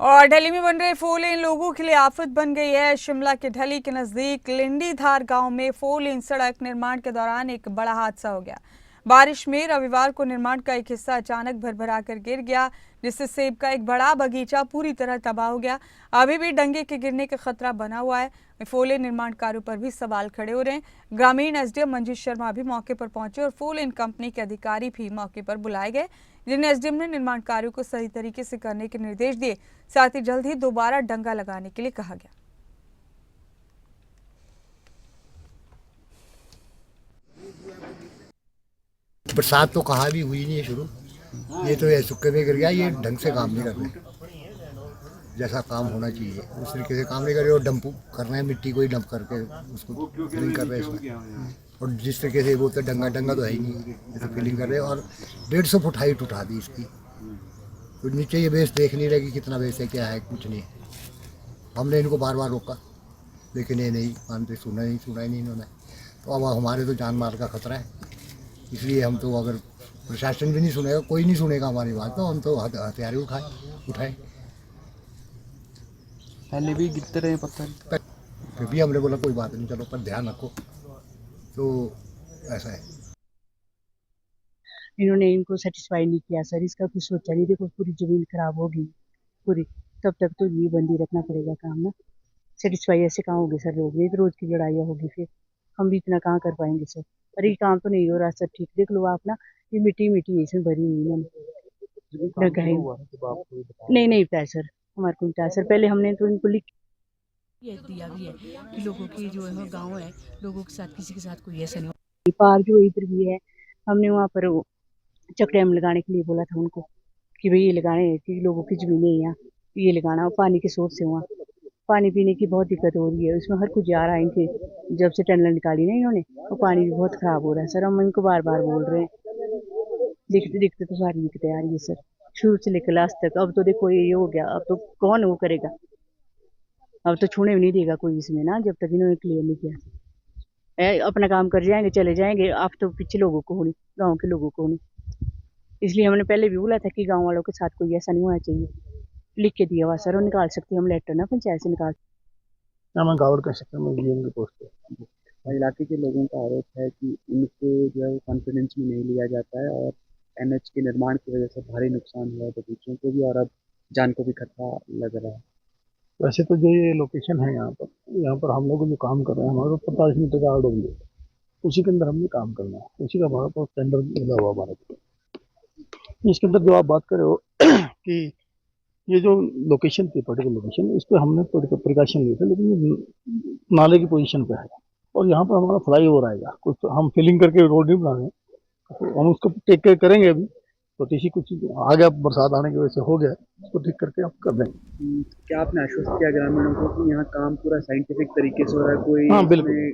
और ढली में बन रहे फोर लेन लोगों के लिए आफत बन गई है। शिमला के ढली के नजदीक लिंडीधार गांव में फोर लेन सड़क निर्माण के दौरान एक बड़ा हादसा हो गया। बारिश में रविवार को निर्माण का एक हिस्सा अचानक भरभरा कर गिर गया, जिससे सेब का एक बड़ा बगीचा पूरी तरह तबाह हो गया। अभी भी डंगे के गिरने का खतरा बना हुआ है। फोर लेन निर्माण कार्यों पर भी सवाल खड़े हो रहे हैं। ग्रामीण एसडीएम मंजीत शर्मा भी मौके पर पहुंचे और फोर लेन कंपनी के अधिकारी भी मौके पर बुलाए गए, जिन्हें एसडीएम ने निर्माण कार्यों को सही तरीके से करने के निर्देश दिए। साथ ही जल्द ही दोबारा डंगा लगाने के लिए कहा गया। बरसात तो कहाँ भी हुई नहीं है शुरू, ये तो ये सूखे में गिर गया। ये ढंग से काम नहीं कर रहे, जैसा काम होना चाहिए उस तरीके से काम नहीं कर रहे। और डंप कर रहे हैं, मिट्टी को ही डंप करके उसको फिलिंग कर रहे हैं इसमें। और जिस तरीके से बोलते डंगा डंगा तो है ही नहीं, ये तो फिलिंग कर रहे हैं। और 150 फुट हाइट उठा दी इसकी, तो नीचे ये बेस देख नहीं रहे कि कितना बेस है, क्या है, कुछ नहीं। हमने इनको बार बार रोका, लेकिन ये नहीं मानते, सुना ही नहीं इन्होंने। तो अब हमारे तो जान माल का खतरा है, इसलिए हम तो, अगर प्रशासन भी नहीं सुनेगा, कोई नहीं सुनेगा हमारी बात, तो हम तो हथियार उठाए। पहले भी गिरते रहे पत्थर, फिर भी हमने बोला कोई बात नहीं, चलो पर ध्यान रखो। तो ऐसा है। इन्होंने इनको सेटिस्फाई नहीं किया सर, इसका कुछ सोचा नहीं। देखो पूरी जमीन खराब होगी पूरी, तब तक तो ये बंद ही रखना पड़ेगा काम ना। सेटिस्फाई ऐसे कहाँ होगी सर, लोग ये तो रोज की लड़ाइयाँ होगी, फिर हम भी इतना कहाँ कर पाएंगे सर। पर ये काम तो नहीं हो रहा सर, ठीक देख लो आप ना, ये मिट्टी मिट्टी इसमें भरी हुई है। नहीं नहीं बताया सर, हमारे को बताया सर, पहले हमने तो इनको लिख ये दिया भी है कि लोगों की जो है गांव है, लोगों के साथ किसी के साथ कोई ऐसा नहीं पार जो इधर भी है, हमने वहाँ पर चक डैम लगाने के लिए बोला था उनको कि भाई ये लगाने कि लोगों की जमीनें हैं यहाँ, ये लगाना। और पानी के सोर्स से वहाँ पानी पीने की बहुत दिक्कत हो रही है, उसमें हर कुछ जा रहा है इनके। जब से टनल निकाली ना इन्होंने, वो पानी भी बहुत खराब हो रहा है सर। हम इनको बार बार बोल रहे हैं, दिखते दिखते तो सारी दिक्कतें आ रही है सर, शुरू से लेकर लास्ट तक। अब तो देखो ये हो गया, अब तो कौन वो करेगा, अब तो छूने भी नहीं देगा कोई इसमें ना, जब तक इन्होंने क्लियर नहीं किया। अपना काम कर जाएंगे, चले जाएंगे। आप तो पीछे लोगों को होनी, गाँव के लोगों को होनी। इसलिए हमने पहले भी बोला था कि गाँव वालों के साथ कोई ऐसा नहीं होना चाहिए। लिख के दिया हुआ सर, और निकाल सकते हम लेटर ना, पंचायत से निकाल। मैं गाँव का सेक्टर में डीएम की पोस्ट पे। इलाके के लोगों का आरोप है कि उनको जो है वो कॉन्फिडेंस में नहीं लिया जाता है और एनएच के निर्माण की वजह से भारी नुकसान हुआ है बगीचों को भी, और अब जान को भी खतरा लग रहा है। वैसे तो जो ये लोकेशन है यहाँ पर हम लोग जो काम कर रहे हैं, हमारे को 45 मीटर का आउट है, उसी के अंदर हमने काम करना है, उसी का हमारे पास टेंडर मिला हुआ हमारे को। इसके अंदर जो आप बात कर रहे हो कि ये जो लोकेशन थी, पर्टिकुलर लोकेशन, इस पर हमने प्रिकॉशन लिए थे, लेकिन ये नाले की पोजीशन पे है और यहाँ पर हमारा फ्लाई ओवर आएगा, कुछ हम फिलिंग करके रोड नहीं बना रहे हैं, तो हम उसको टेक केयर करेंगे। अभी तो किसी कुछ आ गया, बरसात आने की वजह से हो गया, उसको ठीक करके आप कर देंगे। क्या आपने आश्वस्त किया ग्रामीणों को कि यहाँ काम पूरा साइंटिफिक तरीके से हो रहा है, कोई हाँ बिल्कुल,